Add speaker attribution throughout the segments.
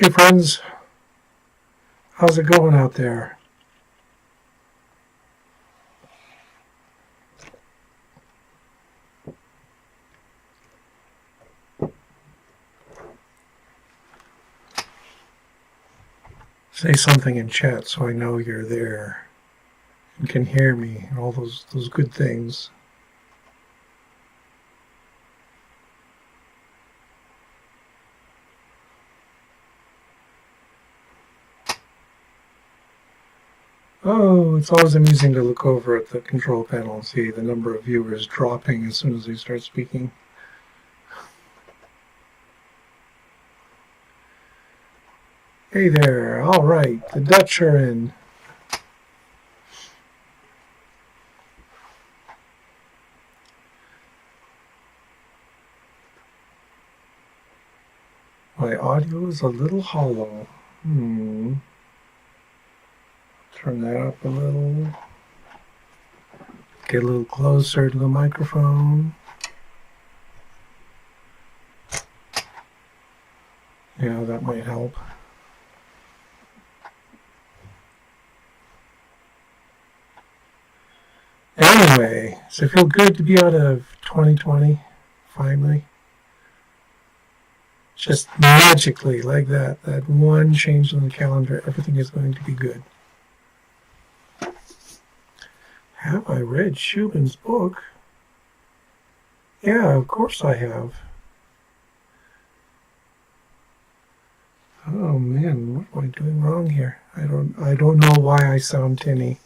Speaker 1: Hey friends, how's it going out there? Say something in chat so I know you're there and can hear me and all those good things. Oh, it's always amusing to look over at the control panel and see the number of viewers dropping as soon as they start speaking. Hey there, all right, the Dutch are in. My audio is a little hollow. Turn that up a little. Get a little closer to the microphone. Yeah, that might help. Anyway, does it feel good to be out of 2020, finally? Just magically, like that one change on the calendar, everything is going to be good. Have I read Shubin's book? Yeah, of course I have. Oh man, what am I doing wrong here? I don't know why I sound tinny.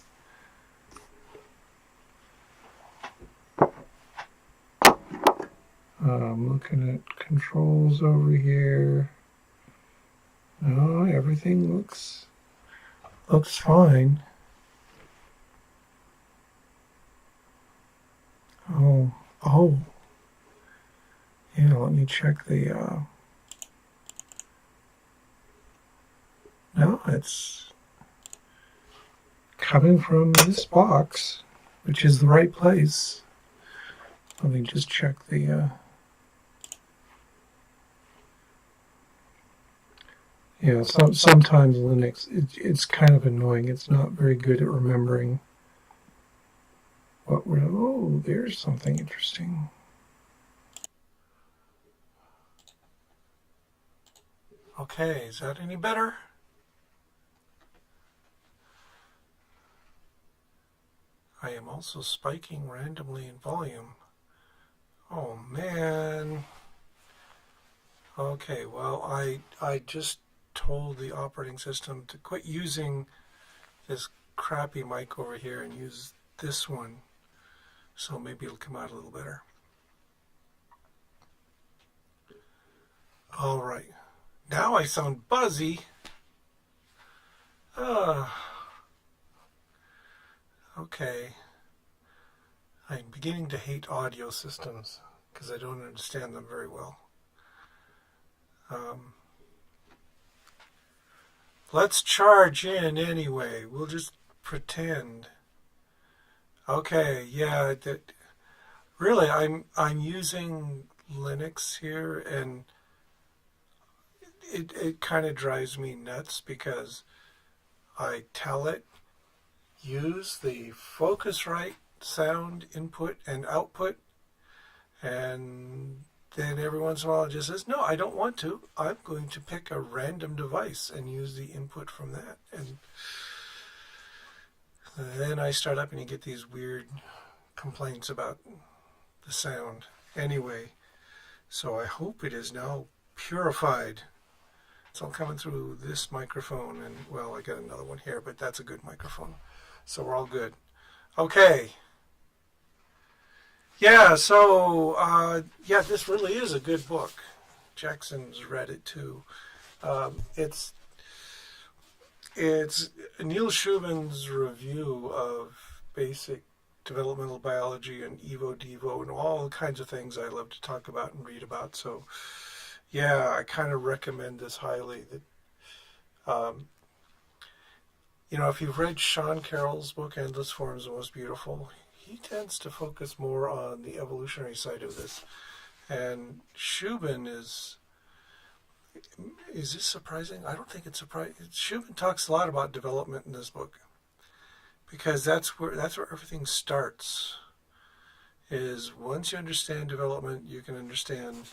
Speaker 1: I'm looking at controls over here. No, everything looks fine. Oh. Yeah, let me check the, no, it's coming from this box, which is the right place. Let me just check the, yeah, sometimes Linux, it's kind of annoying. It's not very good at remembering what we're, oh, there's something interesting. Okay, is that any better? I am also spiking randomly in volume. Oh man. Okay, well, I just told the operating system to quit using this crappy mic over here and use this one. So maybe it'll come out a little better. All right. Now I sound buzzy. Okay. I'm beginning to hate audio systems because I don't understand them very well. Let's charge in anyway. We'll just pretend. Okay, yeah. Really, I'm using Linux here, and it kind of drives me nuts because I tell it use the Focusrite sound input and output, and then every once in a while it just says, no, I don't want to. I'm going to pick a random device and use the input from that. And then I start up and you get these weird complaints about the sound. Anyway, so I hope it is now purified. It's all coming through this microphone, and well, I got another one here, but that's a good microphone. So we're all good. Okay. Yeah, so, this really is a good book. Jackson's read it too. It's Neil Shubin's review of basic developmental biology and Evo-Devo and all kinds of things I love to talk about and read about. So, yeah, I kind of recommend this highly. That, if you've read Sean Carroll's book, Endless Forms, the Most Beautiful, he tends to focus more on the evolutionary side of this. And Shubin is Is this surprising? I don't think it's surprising. Schumann talks a lot about development in this book because that's where everything starts. Is once you understand development, you can understand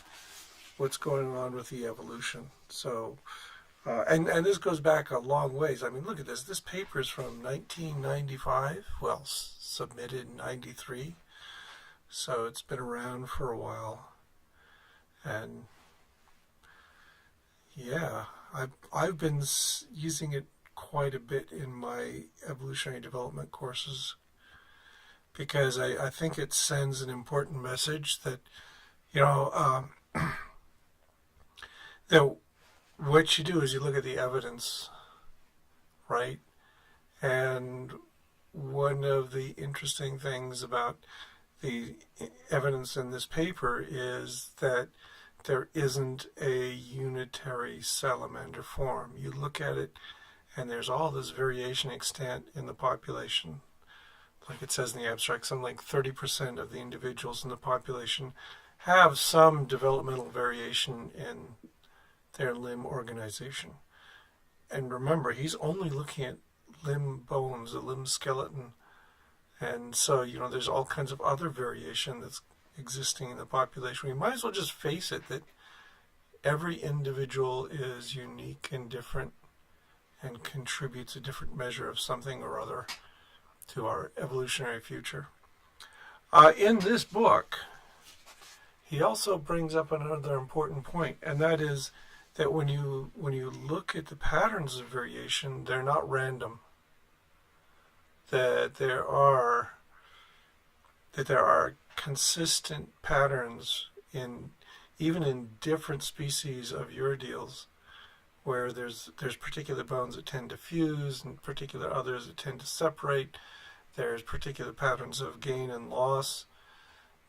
Speaker 1: what's going on with the evolution. So, and this goes back a long ways. I mean, look at this. This paper is from 1995. Well, submitted in 93. So it's been around for a while. And yeah, I've been using it quite a bit in my evolutionary development courses because I think it sends an important message that, that what you do is you look at the evidence, right? And one of the interesting things about the evidence in this paper is that there isn't a unitary salamander form. You look at it, and there's all this variation extent in the population. Like it says in the abstract, something like 30% of the individuals in the population have some developmental variation in their limb organization. And remember, he's only looking at limb bones, the limb skeleton. And so, there's all kinds of other variation that's existing in the population. We might as well just face it that every individual is unique and different and contributes a different measure of something or other to our evolutionary future. In this book, he also brings up another important point, and that is that when you look at the patterns of variation, they're not random. That there are consistent patterns even in different species of urdeals, where there's particular bones that tend to fuse and particular others that tend to separate. There's particular patterns of gain and loss.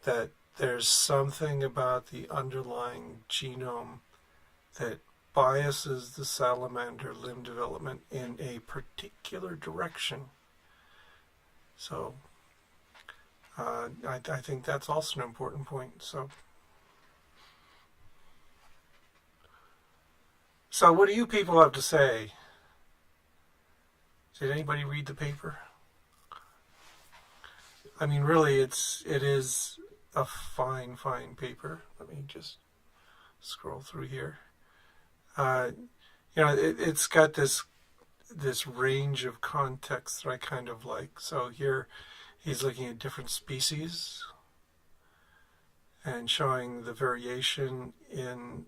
Speaker 1: That there's something about the underlying genome that biases the salamander limb development in a particular direction. So I think that's also an important point. So what do you people have to say? Did anybody read the paper? I mean, really, it is a fine paper. Let me just scroll through here. It's got this range of context that I kind of like. So here he's looking at different species and showing the variation in,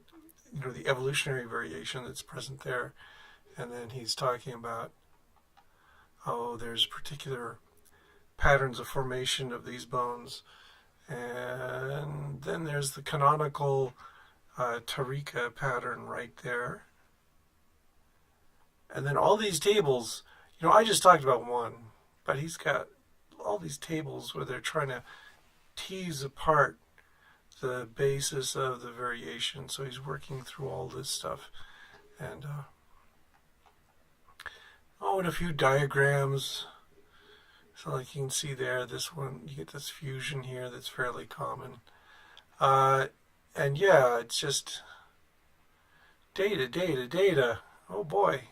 Speaker 1: the evolutionary variation that's present there. And then he's talking about, there's particular patterns of formation of these bones. And then there's the canonical Tarika pattern right there. And then all these tables, I just talked about one, but he's got all these tables where they're trying to tease apart the basis of the variation. So he's working through all this stuff. And, and a few diagrams. So like you can see there, this one, you get this fusion here that's fairly common. And yeah, it's just data. Oh boy.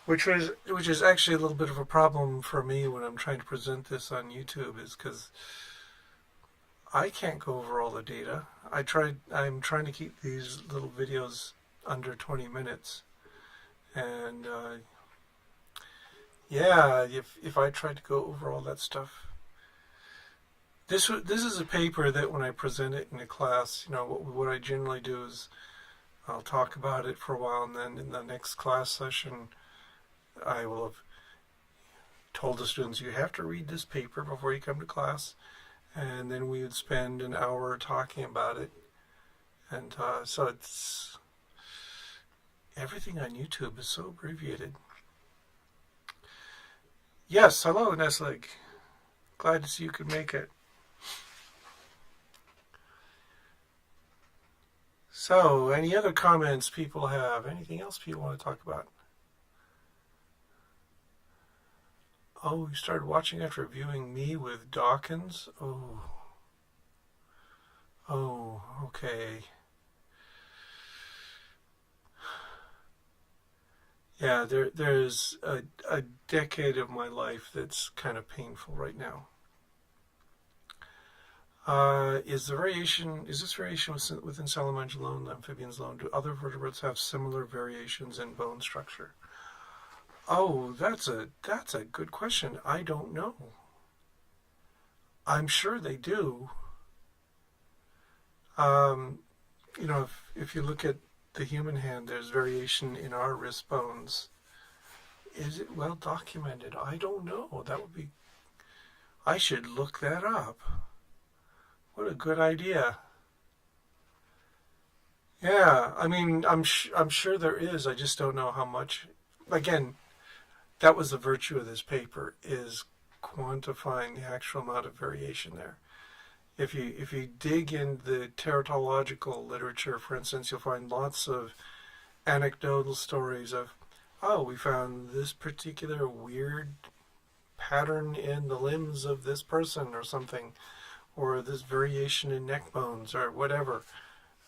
Speaker 1: Which is actually a little bit of a problem for me when I'm trying to present this on YouTube, is because I can't go over all the data. I'm trying to keep these little videos under 20 minutes. And if I tried to go over all that stuff. This is a paper that when I present it in a class, what I generally do is I'll talk about it for a while, and then in the next class session I will have told the students, you have to read this paper before you come to class, and then we would spend an hour talking about it. And so it's everything on YouTube is so abbreviated. Yes, hello Neslig. Glad to see you could make it. So, any other comments people have? Anything else people want to talk about? Oh, you started watching after viewing me with Dawkins? Oh, okay. Yeah, there's a decade of my life that's kind of painful right now. Is this variation within salamanders alone, amphibians alone? Do other vertebrates have similar variations in bone structure? Oh, that's a good question. I don't know. I'm sure they do. Um, if you look at the human hand, there's variation in our wrist bones. Is it well documented? I don't know. I should look that up. What a good idea. Yeah, I mean, I'm sure there is. I just don't know how much. Again, that was the virtue of this paper, is quantifying the actual amount of variation there. If you dig in the teratological literature, for instance, you'll find lots of anecdotal stories of, oh, we found this particular weird pattern in the limbs of this person or something, or this variation in neck bones or whatever.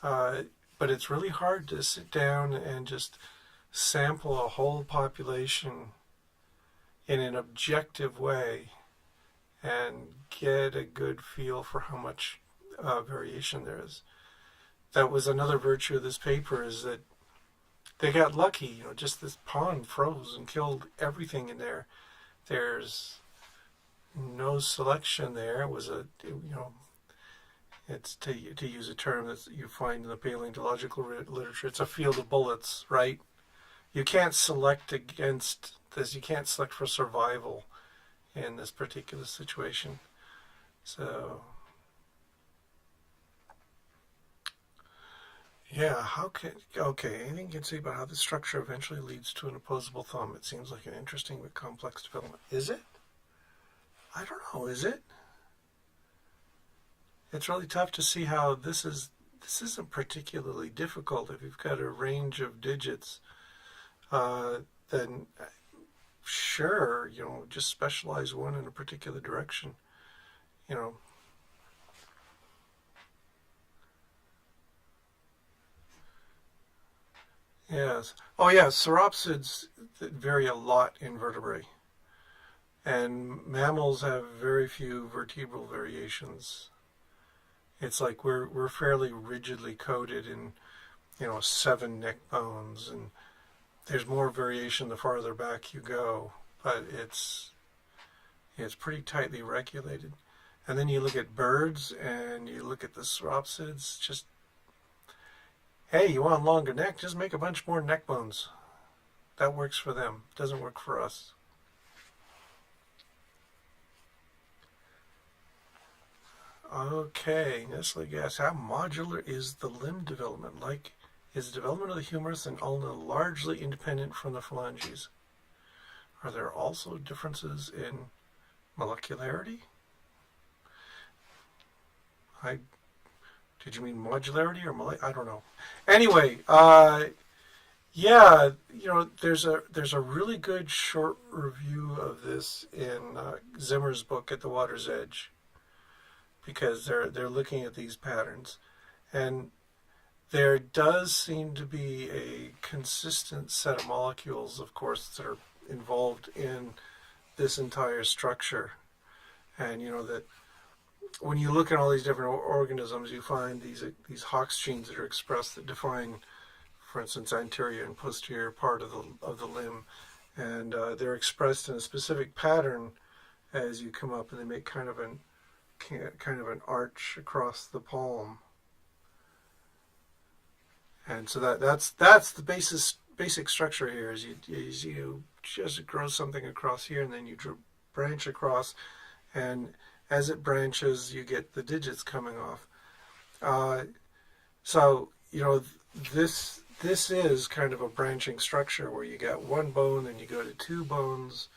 Speaker 1: But it's really hard to sit down and just sample a whole population in an objective way and get a good feel for how much variation there is. That was another virtue of this paper, is that they got lucky. Just this pond froze and killed everything in there. There's no selection there. It was it's to use a term that you find in the paleontological literature. It's a field of bullets, right? You can't select against this. You can't select for survival in this particular situation. So, yeah, anything you can say about how the structure eventually leads to an opposable thumb? It seems like an interesting but complex development. Is it? I don't know, is it? It's really tough to see how this isn't particularly difficult. If you've got a range of digits, then sure, just specialize one in a particular direction. you know, yes. Oh, yeah, sauropsids vary a lot in vertebrae, and mammals have very few vertebral variations. It's like we're fairly rigidly coded in, 7 neck bones, and there's more variation the farther back you go, but it's pretty tightly regulated. And then you look at birds and you look at the sauropsids, just, hey, you want a longer neck, just make a bunch more neck bones. That works for them. Doesn't work for us. Okay, Nestle asks, how modular is the limb development? Like, is the development of the humerus and ulna largely independent from the phalanges? Are there also differences in molecularity? Did you mean modularity or I don't know. Anyway, yeah, there's a really good short review of this in Zimmer's book At the Water's Edge, because they're looking at these patterns, and there does seem to be a consistent set of molecules, of course, that are involved in this entire structure, and that when you look at all these different organisms, you find these Hox genes that are expressed that define, for instance, anterior and posterior part of the limb, and they're expressed in a specific pattern as you come up, and they make kind of an arch across the palm, and so that's the basic structure here. Is you just grow something across here, and then you branch across, and as it branches, you get the digits coming off. So this is kind of a branching structure where you got one bone, and you go to 2 bones,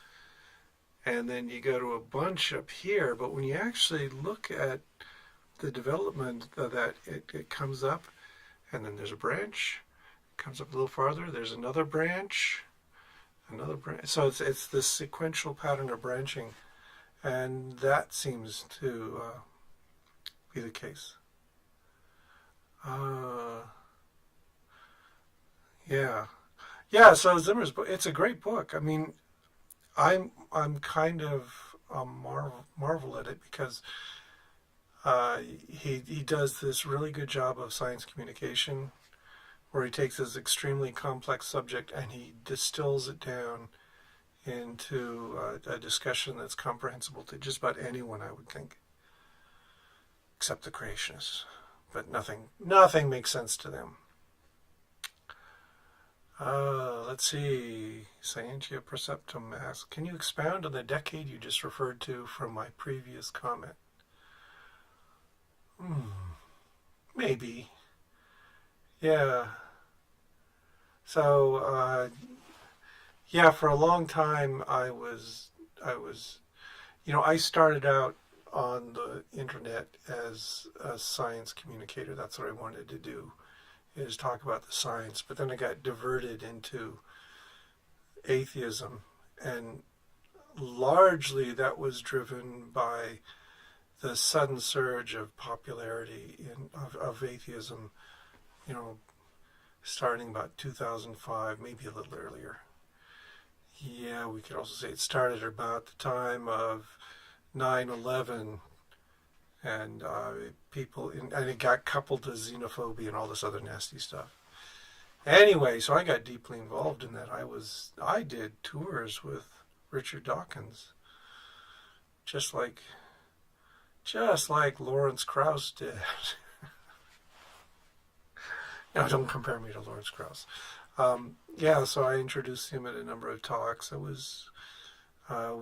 Speaker 1: and then you go to a bunch up here. But when you actually look at the development of that, it comes up, and then there's a branch, it comes up a little farther, there's another branch. So it's this sequential pattern of branching, and that seems to be the case. Yeah. Yeah, so Zimmer's book, it's a great book. I mean, I'm kind of marvel at it because he does this really good job of science communication, where he takes this extremely complex subject and he distills it down into a discussion that's comprehensible to just about anyone, I would think, except the creationists. But nothing makes sense to them. Let's see. Scientia Preceptum asks, can you expound on the decade you just referred to from my previous comment? Maybe. Yeah. So, yeah, for a long time I started out on the internet as a science communicator. That's what I wanted to do, is talk about the science. But then I got diverted into atheism, and largely that was driven by the sudden surge of popularity of atheism, starting about 2005, maybe a little earlier. Yeah, we could also say it started about the time of 9/11, and and it got coupled to xenophobia and all this other nasty stuff. Anyway, so I got deeply involved in that. I did tours with Richard Dawkins, just like Lawrence Krauss did. No, don't compare me to Lawrence Krauss. Yeah, so I introduced him at a number of talks.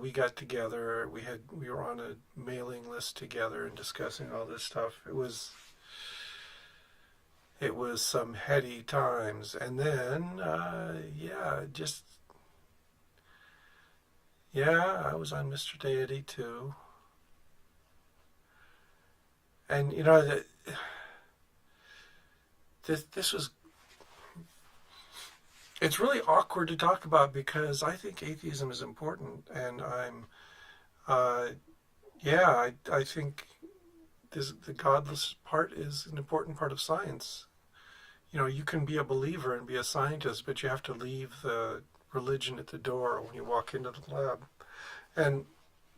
Speaker 1: We got together. We were on a mailing list together and discussing all this stuff. It was some heady times, and then I was on Mr. Deity too, and this was. It's really awkward to talk about because I think atheism is important, and I think the godless part is an important part of science. You can be a believer and be a scientist, but you have to leave the religion at the door when you walk into the lab. And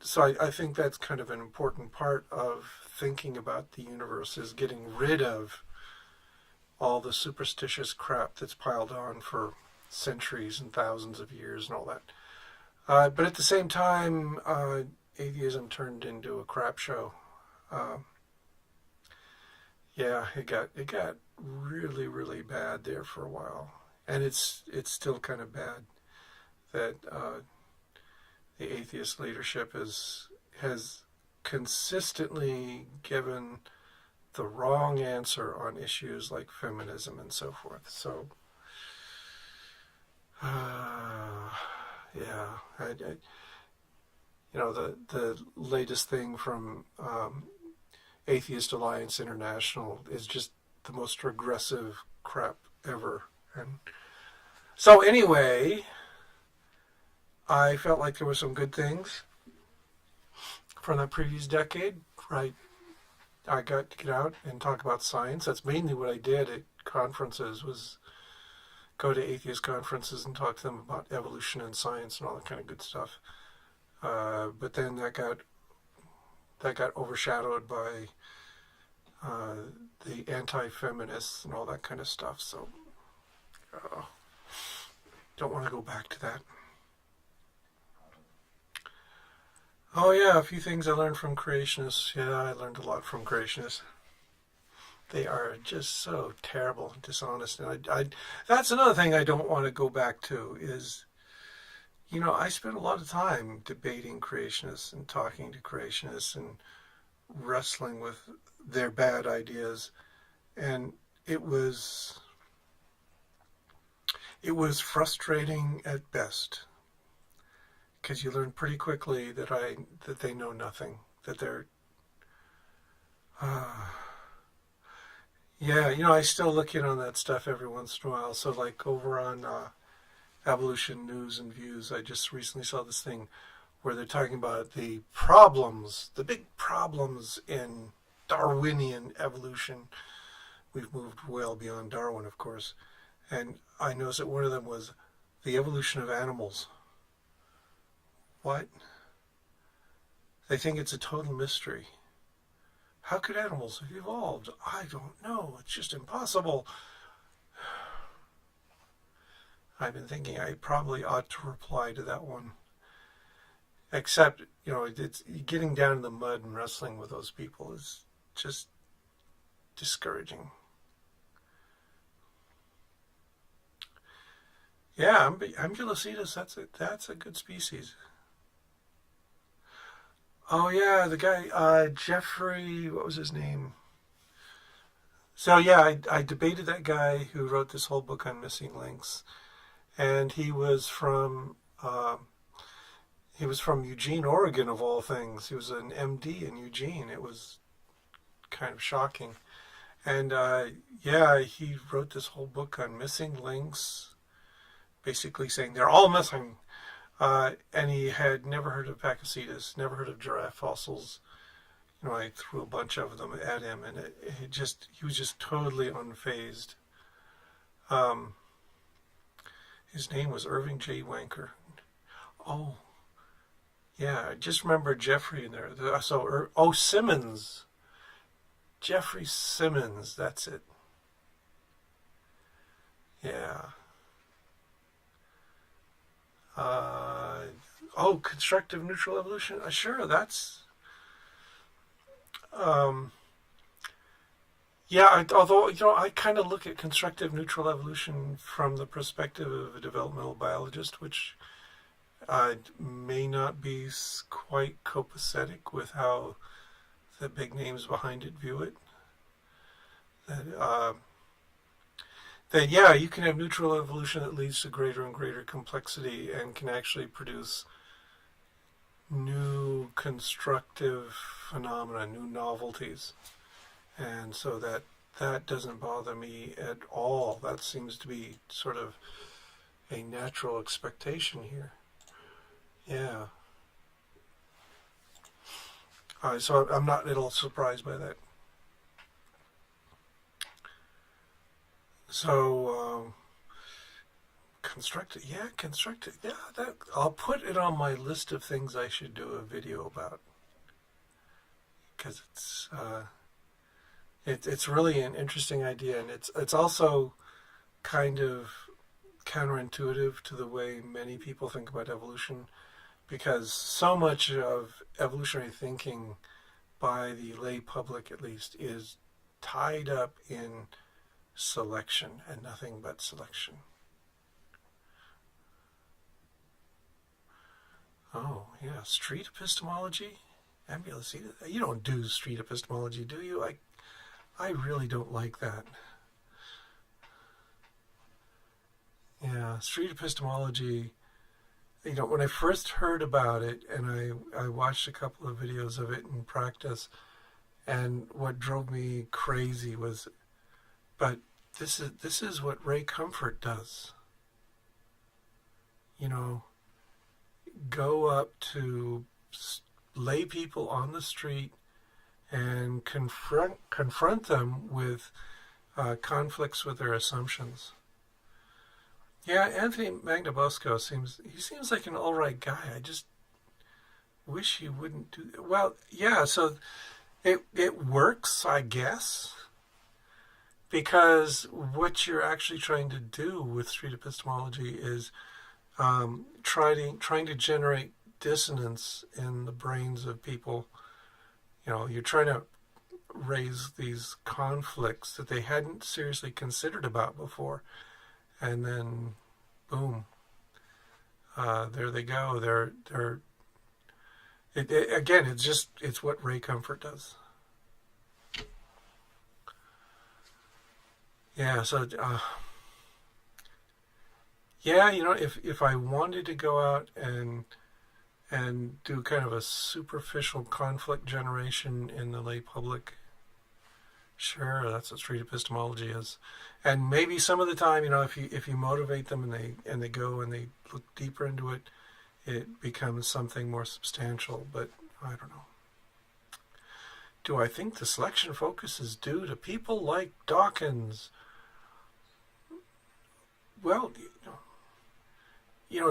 Speaker 1: so I think that's kind of an important part of thinking about the universe, is getting rid of all the superstitious crap that's piled on for centuries and thousands of years and all that. But at the same time, atheism turned into a crap show. It got really, really bad there for a while, and it's still kind of bad that the atheist leadership has consistently given the wrong answer on issues like feminism and so forth. So, the latest thing from Atheist Alliance International is just the most regressive crap ever. And so anyway, I felt like there were some good things from that previous decade. Right, I got to get out and talk about science. That's mainly what I did at conferences, was go to atheist conferences and talk to them about evolution and science and all that kind of good stuff. But then that got overshadowed by the anti-feminists and all that kind of stuff. So don't want to go back to that. Oh yeah, a few things I learned from creationists. Yeah, I learned a lot from creationists. They are just so terrible and dishonest. And that's another thing I don't want to go back to is, I spent a lot of time debating creationists and talking to creationists and wrestling with their bad ideas. And it was frustrating at best, because you learn pretty quickly that they know nothing, that they're I still look in on that stuff every once in a while. So like over on Evolution News and Views, I just recently saw this thing where they're talking about the big problems in Darwinian evolution. We've moved well beyond Darwin, of course. And I noticed that one of them was The evolution of animals. What? They think it's a total mystery. How could animals have evolved? I don't know. It's just impossible. I've been thinking I probably ought to reply to that one. Except, it's getting down in the mud and wrestling with those people is just discouraging. Yeah, Ambulocetus, that's a good species. Oh yeah, the guy, Jeffrey, what was his name? So yeah, I debated that guy who wrote this whole book on missing links, and he was from Eugene, Oregon, of all things. He was an MD in Eugene. It was kind of shocking, and yeah, he wrote this whole book on missing links, basically saying they're all missing. And he had never heard of Pakicetus, never heard of giraffe fossils. I threw a bunch of them at him, and he was just totally unfazed. His name was Irving J. Wanker. Oh, yeah, I just remember Jeffrey in there. Simmons. Jeffrey Simmons, that's it. Yeah. Constructive neutral evolution. Sure, that's. Yeah, although I kind of look at constructive neutral evolution from the perspective of a developmental biologist, which may not be quite copacetic with how the big names behind it view it. That yeah, you can have neutral evolution that leads to greater and greater complexity and can actually produce new constructive phenomena, new novelties. And so that doesn't bother me at all. That seems to be sort of a natural expectation here. Yeah. So I'm not at all surprised by that. So, constructed. Yeah, that I'll put it on my list of things I should do a video about, because it's really an interesting idea, and it's also kind of counterintuitive to the way many people think about evolution, because so much of evolutionary thinking by the lay public, at least, is tied up in selection and nothing but selection. Oh, yeah, street epistemology? Ambulocetus? You don't do street epistemology, do you? I really don't like that. Yeah, street epistemology, when I first heard about it, and I watched a couple of videos of it in practice, and what drove me crazy was, but this is what Ray Comfort does. Go up to lay people on the street and confront them with conflicts with their assumptions. Yeah, Anthony Magnabosco seems like an all right guy. I just wish he wouldn't do that. Well, yeah, so it works, I guess, because what you're actually trying to do with street epistemology is trying to generate dissonance in the brains of people. You're trying to raise these conflicts that they hadn't seriously considered about before, and then boom, there they go. Again, it's what Ray Comfort does. Yeah, so yeah, if I wanted to go out and do kind of a superficial conflict generation in the lay public, sure, that's what street epistemology is. And maybe some of the time, if you motivate them and they go and they look deeper into it, it becomes something more substantial. But I don't know. Do I think the selection focus is due to people like Dawkins? Well,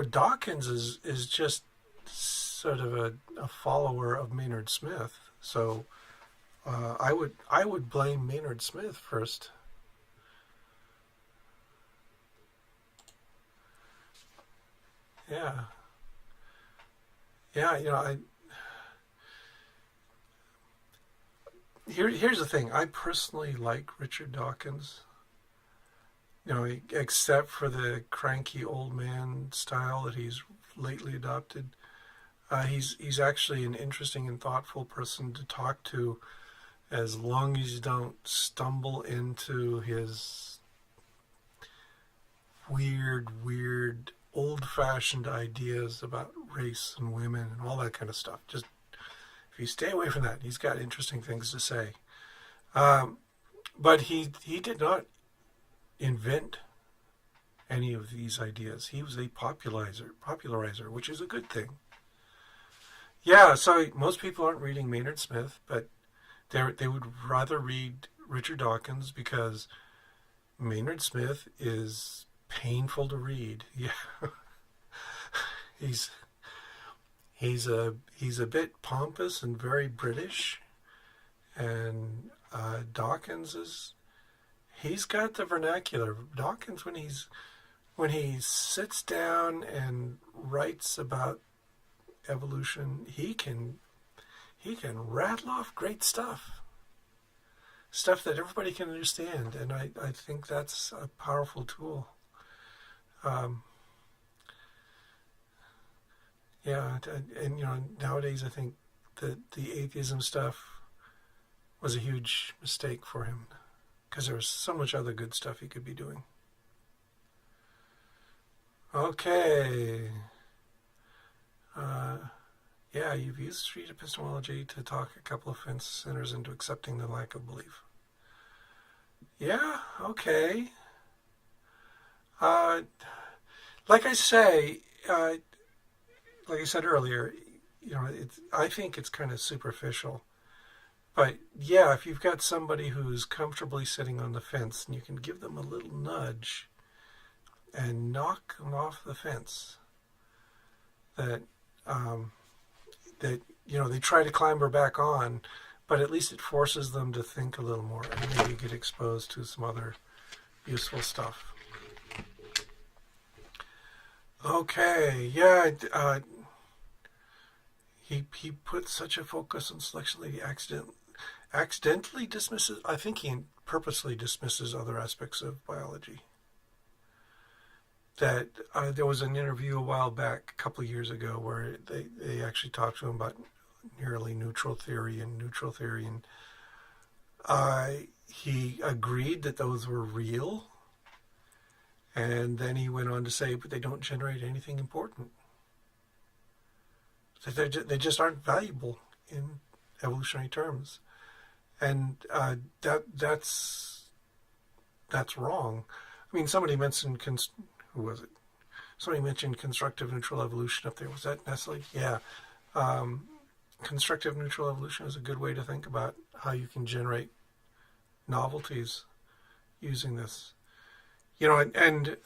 Speaker 1: Dawkins is just sort of a follower of Maynard Smith. So I would blame Maynard Smith first. Yeah, yeah. Here's the thing. I personally like Richard Dawkins. Except for the cranky old man style that he's lately adopted. He's actually an interesting and thoughtful person to talk to, as long as you don't stumble into his weird, old-fashioned ideas about race and women and all that kind of stuff. Just if you stay away from that, he's got interesting things to say. But he did not invent any of these ideas. He was a popularizer, which is a good thing. Yeah, so most people aren't reading Maynard Smith, but they would rather read Richard Dawkins because Maynard Smith is painful to read. Yeah, he's a bit pompous and very British, and Dawkins he's got the vernacular. Dawkins, when he sits down and writes about evolution, he can rattle off great stuff that everybody can understand, and I think that's a powerful tool. Yeah, and nowadays I think that the atheism stuff was a huge mistake for him, because there was so much other good stuff he could be doing. Okay. Yeah, you've used street epistemology to talk a couple of fence sinners into accepting the lack of belief. Yeah, okay. Like I say, like I said earlier, I think it's kind of superficial. But yeah, if you've got somebody who's comfortably sitting on the fence and you can give them a little nudge and knock them off the fence, that they try to clamber back on, but at least it forces them to think a little more and maybe get exposed to some other useful stuff. Okay, yeah, he put such a focus on selection that he accidentally dismisses. I think he purposely dismisses other aspects of biology. That there was an interview a while back, a couple of years ago, where they actually talked to him about nearly neutral theory, and he agreed that those were real, and then he went on to say, but they don't generate anything important. They just aren't valuable in evolutionary terms, and that's wrong. I mean, somebody mentioned who was it? Somebody mentioned constructive neutral evolution up there. Was that Nestle? Yeah. Constructive neutral evolution is a good way to think about how you can generate novelties using this. And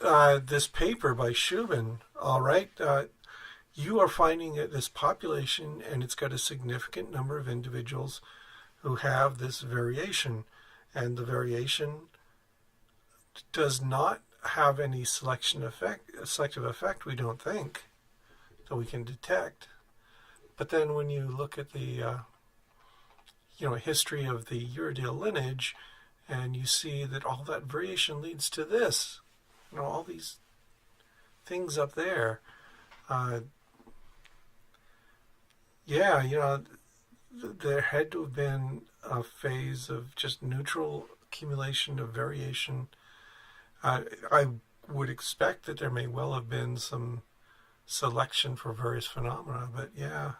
Speaker 1: this paper by Shubin, all right, you are finding this population, and it's got a significant number of individuals who have this variation, and the variation does not have any selective effect, we don't think, that we can detect. But then when you look at the history of the Uridale lineage, and you see that all that variation leads to this, all these things up there, there had to have been a phase of just neutral accumulation of variation. I would expect that there may well have been some selection for various phenomena, but yeah.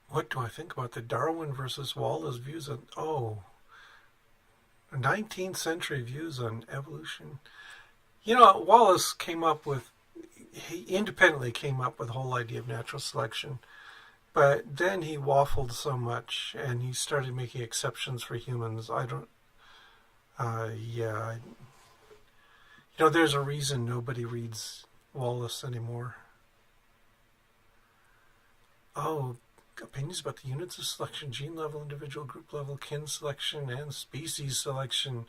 Speaker 1: What do I think about the Darwin versus Wallace views on 19th century views on evolution? Wallace he independently came up with the whole idea of natural selection. But then he waffled so much, and he started making exceptions for humans. I don't. Yeah. There's a reason nobody reads Wallace anymore. Oh, opinions about the units of selection: gene level, individual, group level, kin selection, and species selection.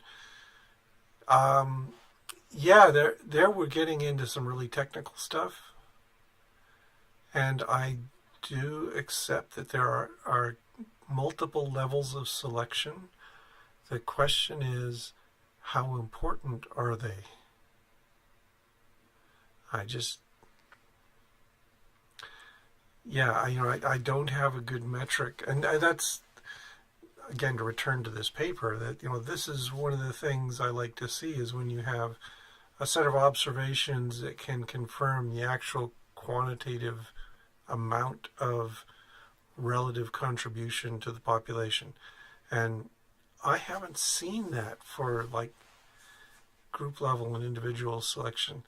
Speaker 1: Yeah, there we're getting into some really technical stuff, and I do accept that there are multiple levels of selection. The question is, how important are they? I don't have a good metric, and that's, again, to return to this paper, that this is one of the things I like to see, is when you have a set of observations that can confirm the actual quantitative amount of relative contribution to the population. And I haven't seen that for like group level and individual selection,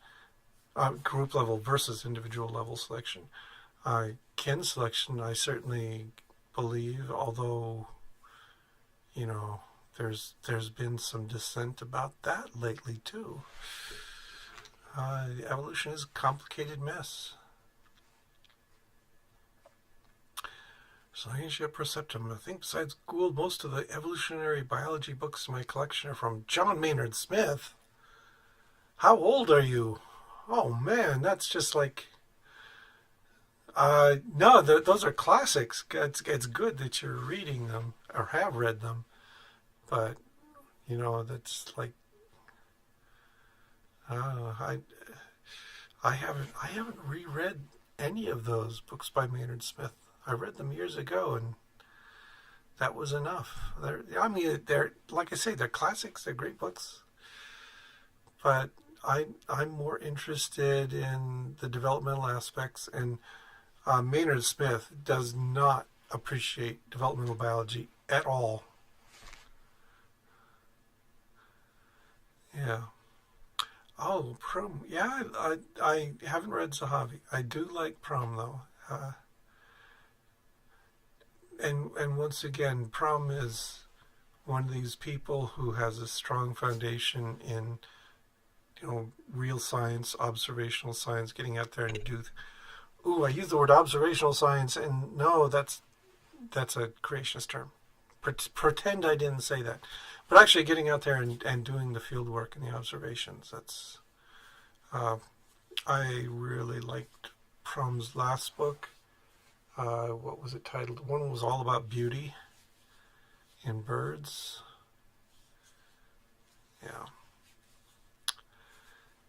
Speaker 1: group level versus individual level selection. Kin selection, I certainly believe, although there's been some dissent about that lately too. Evolution is a complicated mess. Scientia Preceptum. I think besides Gould, most of the evolutionary biology books in my collection are from John Maynard Smith. How old are you? Oh man, that's just like... No, those are classics. It's good that you're reading them, or have read them. But, that's like... I haven't reread any of those books by Maynard Smith. I read them years ago, and that was enough. They're like I say, they're classics. They're great books. But I'm more interested in the developmental aspects, and Maynard Smith does not appreciate developmental biology at all. Yeah. Oh, Prum. Yeah, I haven't read Zahavi. I do like Prum, though. And once again, Prum is one of these people who has a strong foundation in, real science, observational science, getting out there and do... Ooh, I use the word observational science, and no, that's a creationist term. Pretend I didn't say that. But actually getting out there and doing the field work and the observations, that's... I really liked Prum's last book. What was it titled? One was all about beauty in birds. Yeah.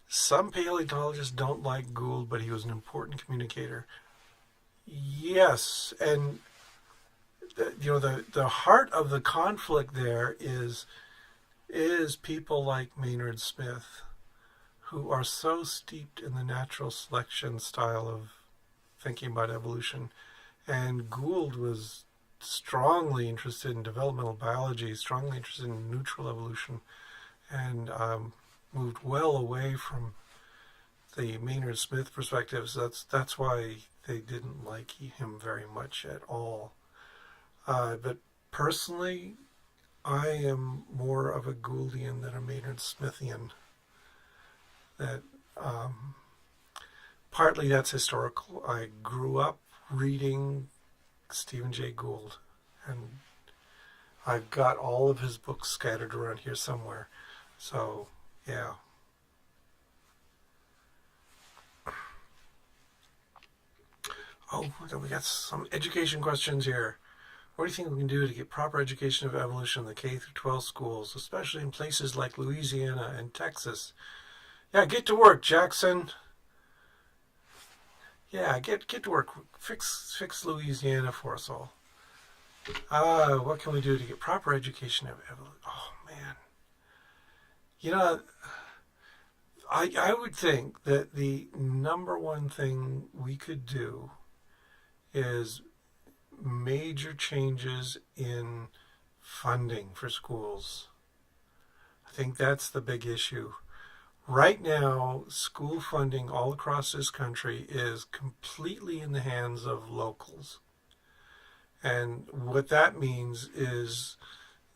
Speaker 1: Some paleontologists don't like Gould, but he was an important communicator. Yes, and the heart of the conflict there is people like Maynard Smith, who are so steeped in the natural selection style of thinking about evolution. And Gould was strongly interested in developmental biology, strongly interested in neutral evolution, and moved well away from the Maynard Smith perspectives. That's why they didn't like him very much at all. But personally, I am more of a Gouldian than a Maynard Smithian. That partly that's historical. I grew up reading Stephen Jay Gould, and I've got all of his books scattered around here somewhere. So, yeah. Oh, we got some education questions here. What do you think we can do to get proper education of evolution in the K through 12 schools, especially in places like Louisiana and Texas? Yeah, get to work, Jackson. Yeah, get to work. Fix Louisiana for us all. What can we do to get proper education of evolution? Oh, man. I would think that the number one thing we could do is major changes in funding for schools. I think that's the big issue. Right now, school funding all across this country is completely in the hands of locals. And what that means is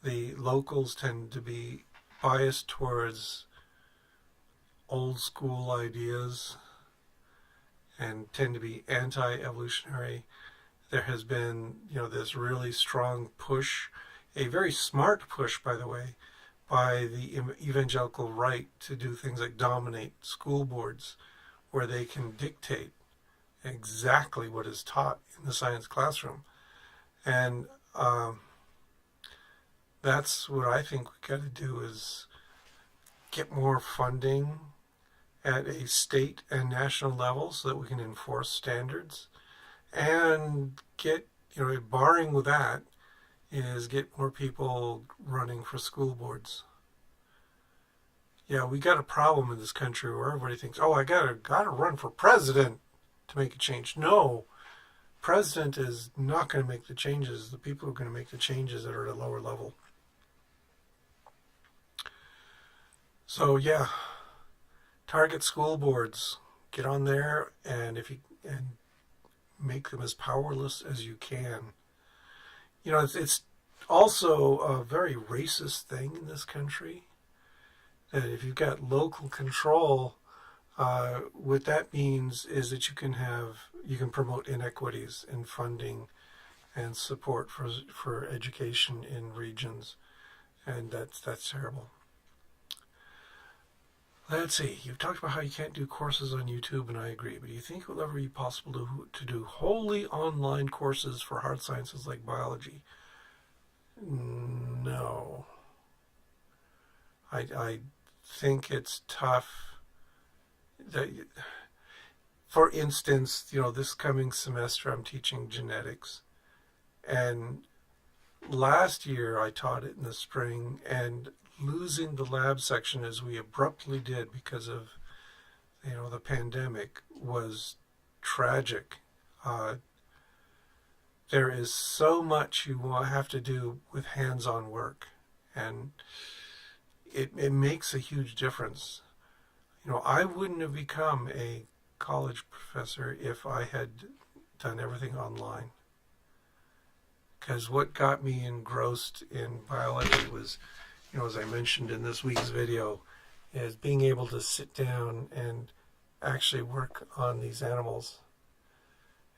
Speaker 1: the locals tend to be biased towards old school ideas and tend to be anti-evolutionary. There has been, this really strong push, a very smart push, by the way, by the evangelical right to do things like dominate school boards, where they can dictate exactly what is taught in the science classroom. And that's what I think we got to do, is get more funding at a state and national level so that we can enforce standards, and get, barring with that, is get more people running for school boards. Yeah, we got a problem in this country where everybody thinks, oh, I gotta run for president to make a change. No, president is not going to make the changes. The people are going to make the changes that are at a lower level. So yeah, target school boards. Get on there, and make them as powerless as you can. It's also a very racist thing in this country, that if you've got local control, what that means is that you can promote inequities in funding and support for education in regions, and that's terrible. Let's see. You've talked about how you can't do courses on YouTube, and I agree. But do you think it will ever be possible to do wholly online courses for hard sciences like biology? No. I think it's tough. For instance, this coming semester I'm teaching genetics, and last year I taught it in the spring, and losing the lab section as we abruptly did because of the pandemic was tragic. There is so much you have to do with hands-on work, and it makes a huge difference. I wouldn't have become a college professor if I had done everything online, because what got me engrossed in biology was, as I mentioned in this week's video, is being able to sit down and actually work on these animals.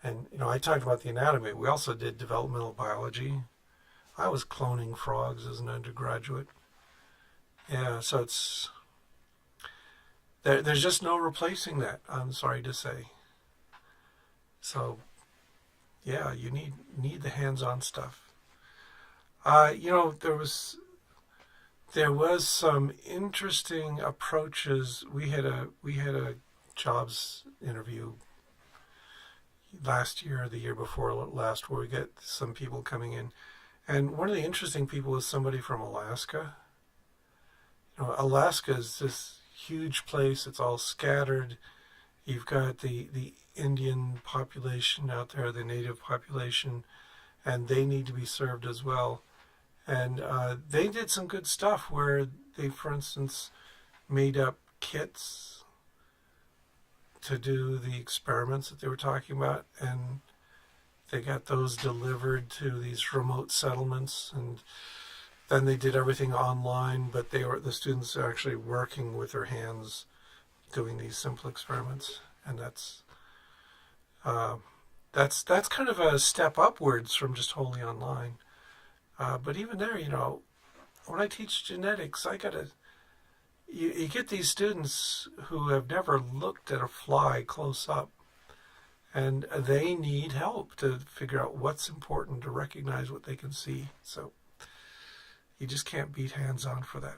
Speaker 1: And, I talked about the anatomy. We also did developmental biology. I was cloning frogs as an undergraduate. Yeah, so there's just no replacing that, I'm sorry to say. So, yeah, you need the hands-on stuff. There was some interesting approaches. We had a jobs interview last year or the year before last, where we get some people coming in, and one of the interesting people was somebody from Alaska. Alaska is this huge place. It's all scattered. You've got the Indian population out there, the native population, and they need to be served as well. And they did some good stuff where they, for instance, made up kits to do the experiments that they were talking about, and they got those delivered to these remote settlements, and then they did everything online, but the students are actually working with their hands doing these simple experiments, and that's kind of a step upwards from just wholly online. But even there, when I teach genetics, you get these students who have never looked at a fly close up, and they need help to figure out what's important, to recognize what they can see. So you just can't beat hands-on for that.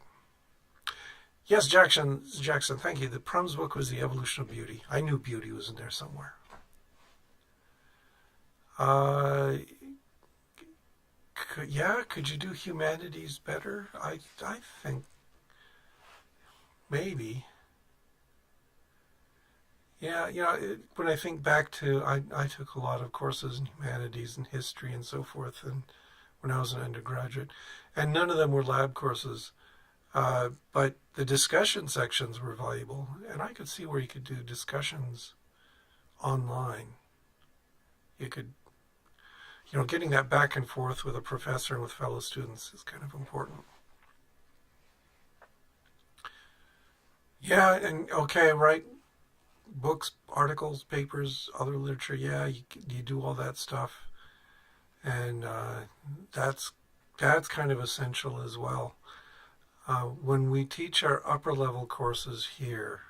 Speaker 1: Yes, Jackson, thank you. The Prum's book was The Evolution of Beauty. I knew beauty was in there somewhere. Could you do humanities better? I think maybe. Yeah, when I think back to, I took a lot of courses in humanities and history and so forth, and when I was an undergraduate, and none of them were lab courses, but the discussion sections were valuable, and I could see where you could do discussions online. You could, getting that back and forth with a professor and with fellow students is kind of important. Yeah, and okay, right. Books, articles, papers, other literature. Yeah, you do all that stuff, and that's that's kind of essential as well. When we teach our upper level courses here,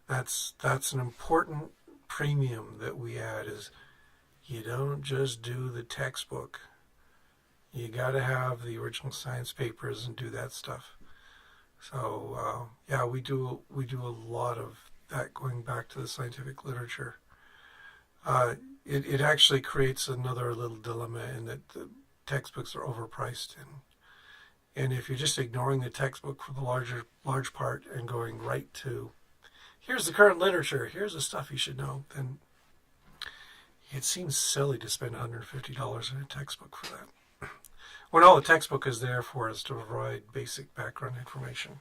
Speaker 1: that's an important premium that we add is you don't just do the textbook. You got to have the original science papers and do that stuff. So yeah, we do a lot of that going back to the scientific literature. It actually creates another little dilemma in that the textbooks are overpriced, and if you're just ignoring the textbook for the large part and going right to here's the current literature, here's the stuff you should know, then it seems silly to spend $150 on a textbook for that. When all the textbook is there for is to provide basic background information.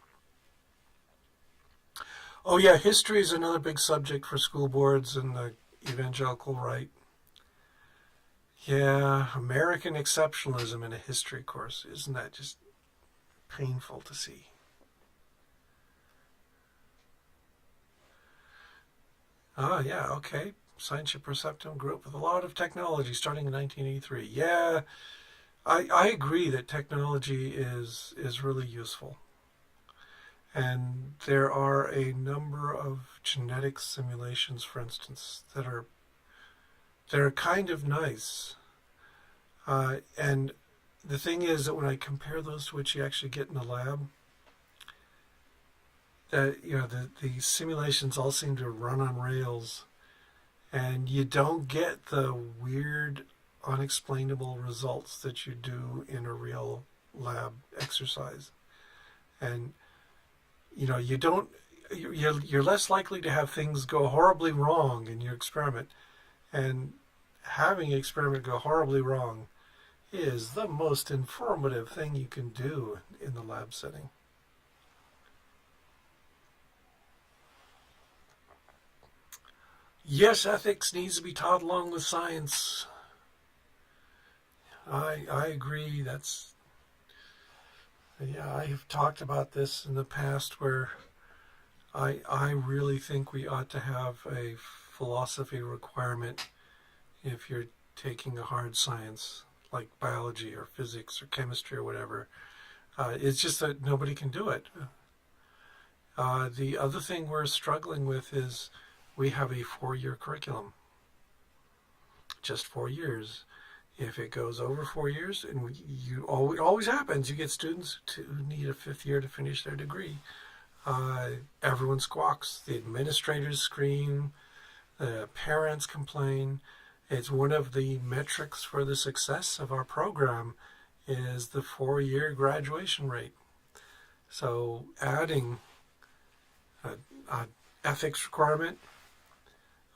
Speaker 1: Oh yeah, history is another big subject for school boards and the evangelical right. Yeah, American exceptionalism in a history course. Isn't that just painful to see? Ah, yeah, okay. Scientia Perceptum grew up with a lot of technology starting in 1983. Yeah, I agree that technology is really useful. And there are a number of genetic simulations, for instance, that are kind of nice. And the thing is that when I compare those to what you actually get in the lab, that the simulations all seem to run on rails, and you don't get the weird, unexplainable results that you do in a real lab exercise. And you don't. You're less likely to have things go horribly wrong in your experiment, and having an experiment go horribly wrong is the most informative thing you can do in the lab setting. Yes, ethics needs to be taught along with science. I agree. Yeah, I've talked about this in the past where I really think we ought to have a philosophy requirement if you're taking a hard science like biology or physics or chemistry or whatever. It's just that nobody can do it. The other thing we're struggling with is we have a 4-year curriculum, just 4 years. If it goes over 4 years, and it always happens, you get students who need a 5th year to finish their degree. Everyone squawks. The administrators scream. The parents complain. It's one of the metrics for the success of our program is the 4-year graduation rate. So adding a ethics requirement,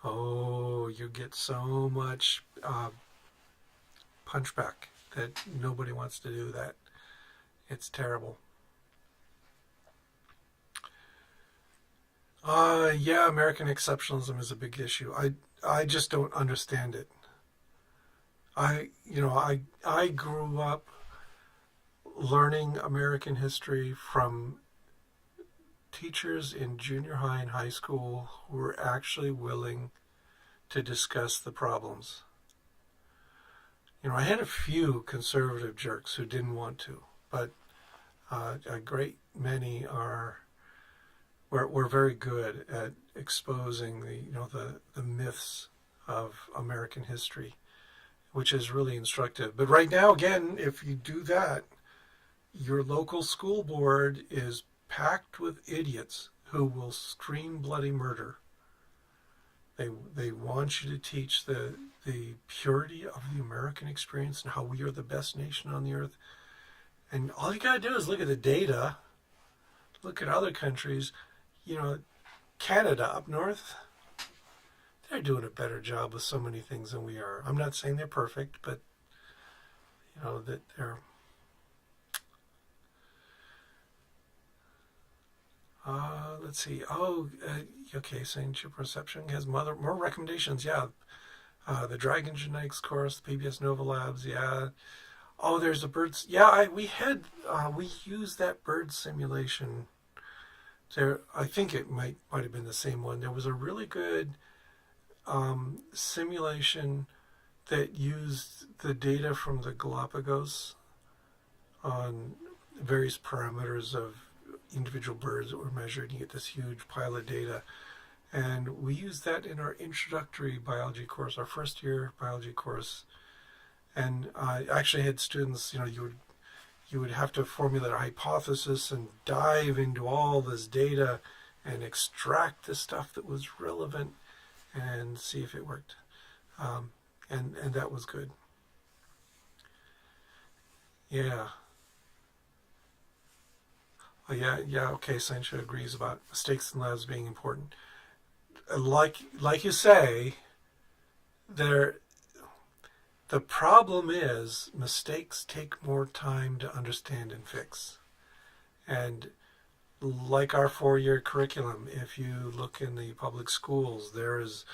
Speaker 1: you get so much punchback that nobody wants to do that. It's terrible. Yeah, American exceptionalism is a big issue. I just don't understand it. I grew up learning American history from teachers in junior high and high school who were actually willing to discuss the problems. I had a few conservative jerks who didn't want to, but a great many were very good at exposing the myths of American history, which is really instructive. But right now, again, if you do that, your local school board is packed with idiots who will scream bloody murder. They want you to teach the purity of the American experience and how we are the best nation on the earth. And all you got to do is look at the data, look at other countries. Canada up north, they're doing a better job with so many things than we are. I'm not saying they're perfect, but that they're. Let's see. Okay, saying perception has more recommendations. Yeah, The Dragon Genetics course, the PBS Nova Labs, yeah. Oh, there's a birds. Yeah, we used that bird simulation there. I think it might have been the same one. There was a really good simulation that used the data from the Galapagos on various parameters of individual birds that were measured. You get this huge pile of data. And we used that in our introductory biology course, our first year biology course. And I actually had students, you would have to formulate a hypothesis and dive into all this data and extract the stuff that was relevant and see if it worked. And that was good. Yeah. Oh, yeah, okay, Sancho agrees about mistakes in labs being important. Like you say, the problem is mistakes take more time to understand and fix. And like our 4-year curriculum, if you look in the public schools, there is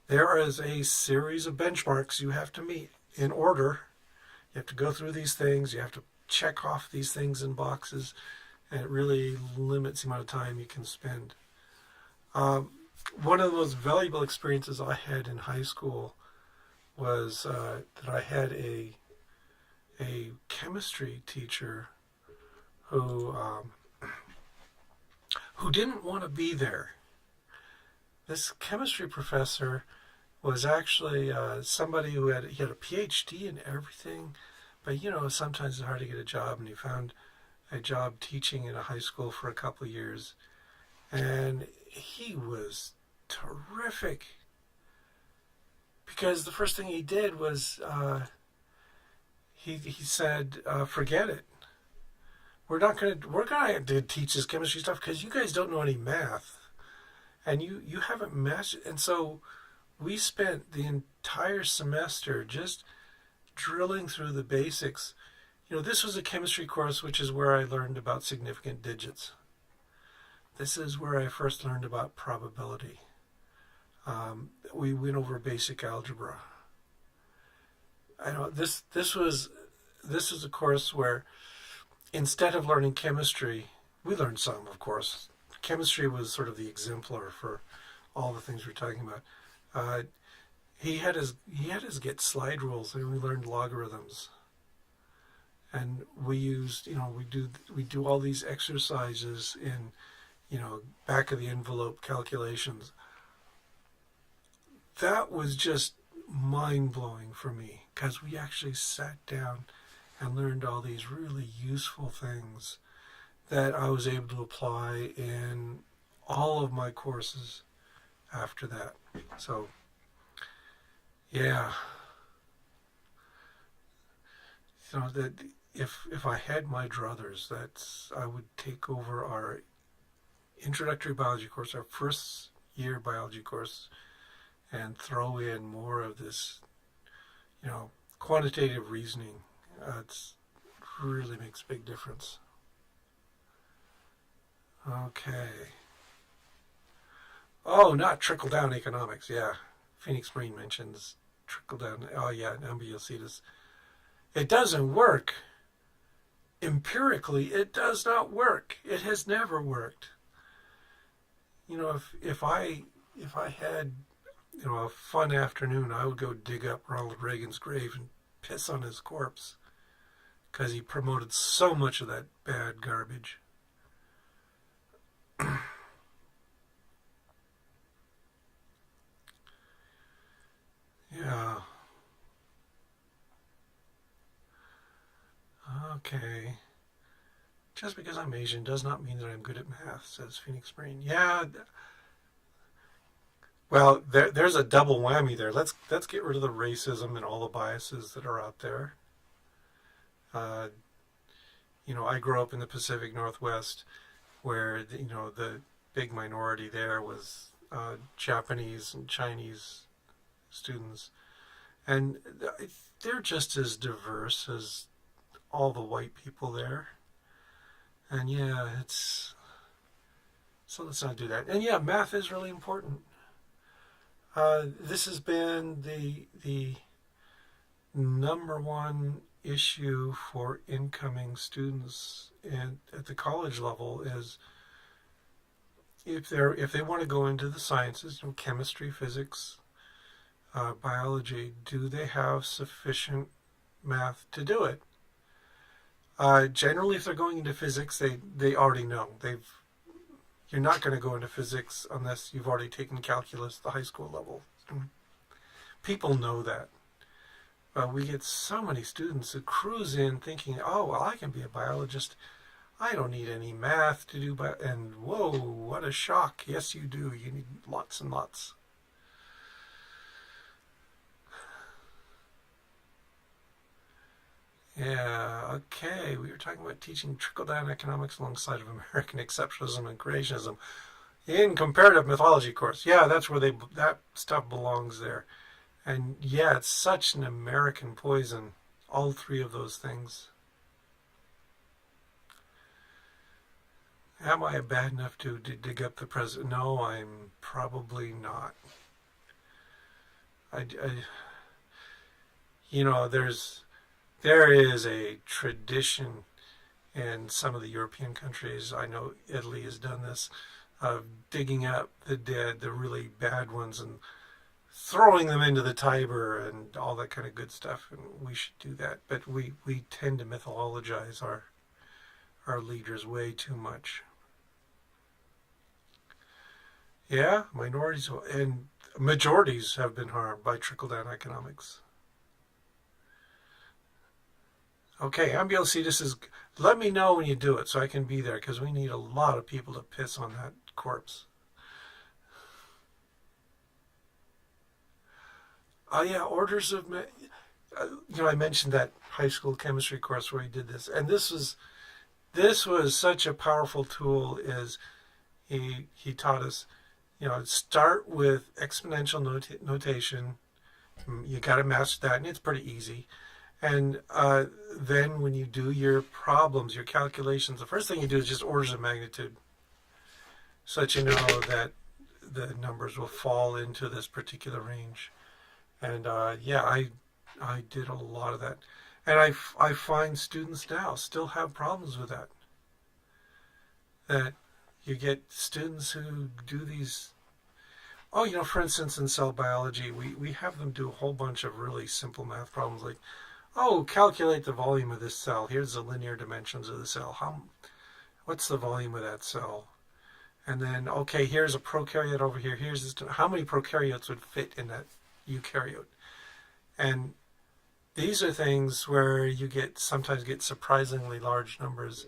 Speaker 1: a series of benchmarks you have to meet in order. You have to go through these things. You have to check off these things in boxes, and it really limits the amount of time you can spend. One of the most valuable experiences I had in high school was that I had a chemistry teacher who didn't want to be there. This chemistry professor was actually somebody who had a PhD in everything, but sometimes it's hard to get a job, and he found a job teaching in a high school for a couple of years, and he was terrific because the first thing he did was he said, "Forget it. We're gonna teach this chemistry stuff because you guys don't know any math, and you haven't matched it." And so we spent the entire semester just drilling through the basics. This was a chemistry course, which is where I learned about significant digits. This is where I first learned about probability. We went over basic algebra. I know this was a course where instead of learning chemistry, we learned some, of course. Chemistry was sort of the exemplar for all the things we're talking about. He had us get slide rules, and we learned logarithms. And we used, we do all these exercises in, back of the envelope calculations. That was just mind-blowing for me because we actually sat down and learned all these really useful things that I was able to apply in all of my courses after that. So, yeah. That if I had my druthers, I would take over our introductory biology course, our first year biology course, and throw in more of this, quantitative reasoning. It really makes a big difference. Okay. Oh, not trickle-down economics. Yeah. Phoenix Marine mentions trickle-down. Oh, yeah, Ambiocitus. It doesn't work. Empirically, it does not work. It has never worked. If I had a fun afternoon, I would go dig up Ronald Reagan's grave and piss on his corpse because he promoted so much of that bad garbage. Yeah. Okay. Just because I'm Asian does not mean that I'm good at math, says Phoenix Marine. Yeah. Well, there's a double whammy there. Let's get rid of the racism and all the biases that are out there. I grew up in the Pacific Northwest, where the big minority there was Japanese and Chinese students, and they're just as diverse as all the white people there. And yeah, so let's not do that. And yeah, math is really important. This has been the number one issue for incoming students at the college level is if they want to go into the sciences, chemistry, physics, biology, do they have sufficient math to do it? Generally, if they're going into physics, they already know. You're not going to go into physics unless you've already taken calculus at the high school level. People know that. We get so many students who cruise in thinking, oh, well, I can be a biologist. I don't need any math to do, and whoa, what a shock. Yes, you do. You need lots and lots. Yeah, okay. We were talking about teaching trickle-down economics alongside of American exceptionalism and creationism in comparative mythology course. Yeah, that's where that stuff belongs there. And yeah, it's such an American poison, all three of those things. Am I bad enough to dig up the president? No, I'm probably not. There is a tradition in some of the European countries. I know Italy has done this, of digging up the dead, the really bad ones, and throwing them into the Tiber and all that kind of good stuff. And we should do that. But we tend to mythologize our leaders way too much. Yeah, minorities and majorities have been harmed by trickle-down economics. Okay, Ambulocetus is... Let me know when you do it so I can be there, because we need a lot of people to piss on that corpse. Oh yeah, orders of... I mentioned that high school chemistry course where he did this. And this was such a powerful tool. Is he taught us, start with exponential notation. You got to master that, and it's pretty easy. And then when you do your problems, your calculations, the first thing you do is just orders of magnitude, so that you know that the numbers will fall into this particular range. And yeah, I did a lot of that. And I find students now still have problems with that. That you get students who do these... Oh, for instance, in cell biology, we have them do a whole bunch of really simple math problems like, oh, calculate the volume of this cell. Here's the linear dimensions of the cell. What's the volume of that cell? And then, okay, here's a prokaryote over here. Here's this. How many prokaryotes would fit in that eukaryote? And these are things where you sometimes get surprisingly large numbers,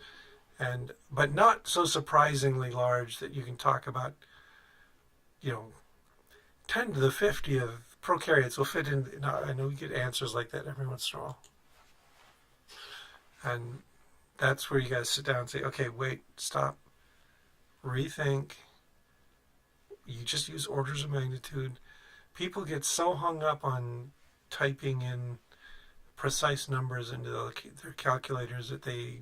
Speaker 1: but not so surprisingly large that you can talk about, 10 to the 50th prokaryotes will fit in. I know we get answers like that every once in a while. And that's where you guys sit down and say, okay, wait, stop, rethink. You just use orders of magnitude. People get so hung up on typing in precise numbers into their calculators that they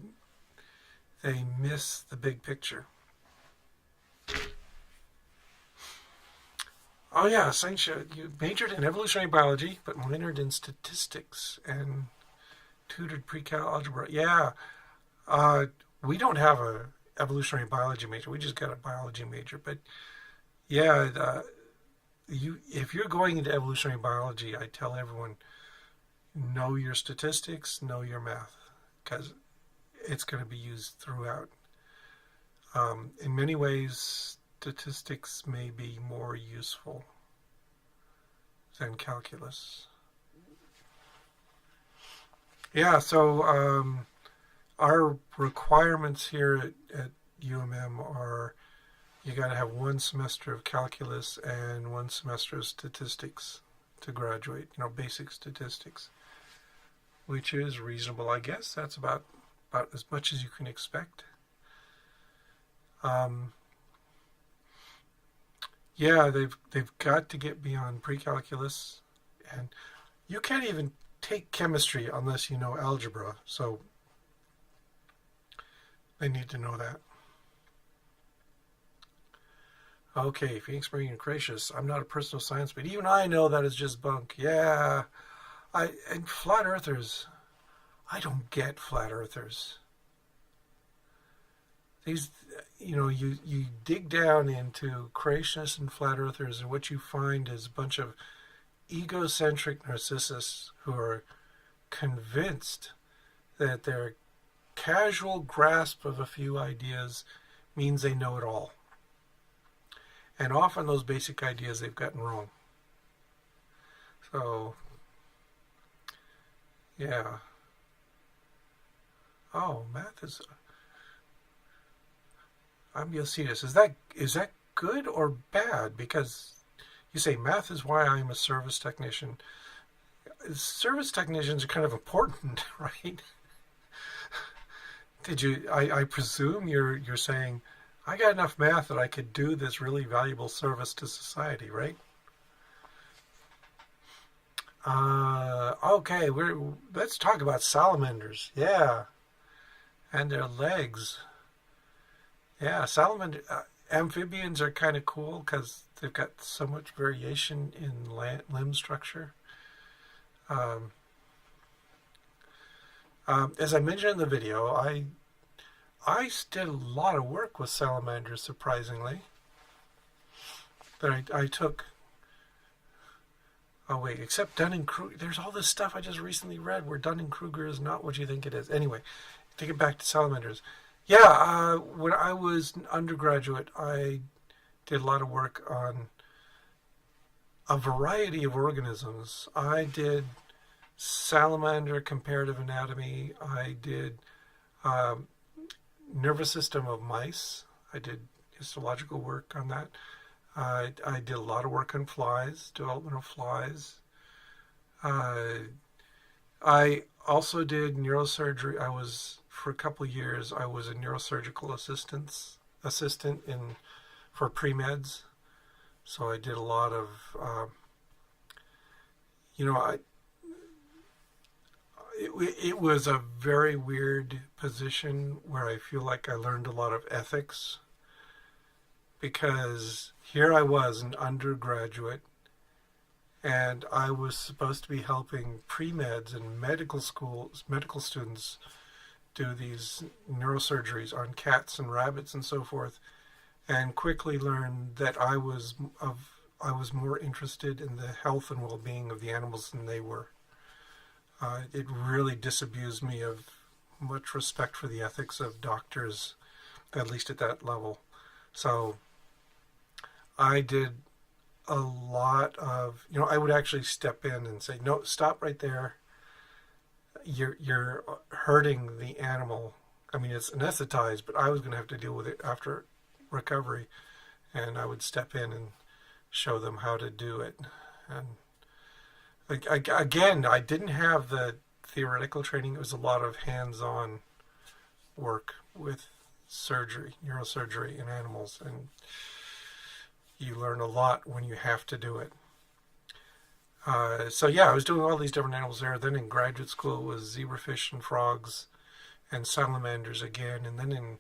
Speaker 1: miss the big picture. Oh yeah, Saintia, you majored in evolutionary biology, but minored in statistics and tutored pre-cal algebra. Yeah, we don't have a evolutionary biology major. We just got a biology major. But yeah, if you're going into evolutionary biology, I tell everyone, know your statistics, know your math, because it's going to be used throughout. In many ways, statistics may be more useful than calculus. Yeah, so our requirements here at UMM are you got to have one semester of calculus and one semester of statistics to graduate, basic statistics, which is reasonable, I guess. That's about as much as you can expect. Yeah, they've got to get beyond pre-calculus, and you can't even take chemistry unless you know algebra, so they need to know that. Okay, Phoenix Marine and Cretaceous. I'm not a person of science, but even I know that is just bunk. Yeah. And flat earthers. I don't get flat earthers. These, you dig down into creationists and flat earthers, and what you find is a bunch of egocentric narcissists who are convinced that their casual grasp of a few ideas means they know it all. And often those basic ideas they've gotten wrong. So, yeah. Oh, math is... I'm Yosidis. Is that good or bad? Because you say math is why I'm a service technician. Service technicians are kind of important, right? I presume you're saying, I got enough math that I could do this really valuable service to society, right? Okay, let's talk about salamanders. Yeah, and their legs. Yeah, salamander amphibians are kind of cool because they've got so much variation in limb structure. As I mentioned in the video, I did a lot of work with salamanders, surprisingly. But I took... Oh, wait, except Dunning-Kruger. There's all this stuff I just recently read where Dunning-Kruger is not what you think it is. Anyway, take it back to salamanders. Yeah, when I was an undergraduate, I did a lot of work on a variety of organisms. I did salamander comparative anatomy. I did nervous system of mice. I did histological work on that. I did a lot of work on flies, development of flies. I also did neurosurgery. For a couple of years, I was a neurosurgical assistant for pre-meds. So I did a lot of, it was a very weird position where I feel like I learned a lot of ethics, because here I was, an undergraduate, and I was supposed to be helping pre-meds and medical students do these neurosurgeries on cats and rabbits and so forth, and quickly learned that I was more interested in the health and well-being of the animals than they were. It really disabused me of much respect for the ethics of doctors, at least at that level. So I did a lot of, I would actually step in and say, no, stop right there. You're hurting the animal. I mean, it's anesthetized, but I was going to have to deal with it after recovery, and I would step in and show them how to do it. And again, I didn't have the theoretical training. It was a lot of hands-on work with surgery, neurosurgery in animals, and you learn a lot when you have to do it. So yeah, I was doing all these different animals there. Then in graduate school it was zebrafish and frogs and salamanders again, and then in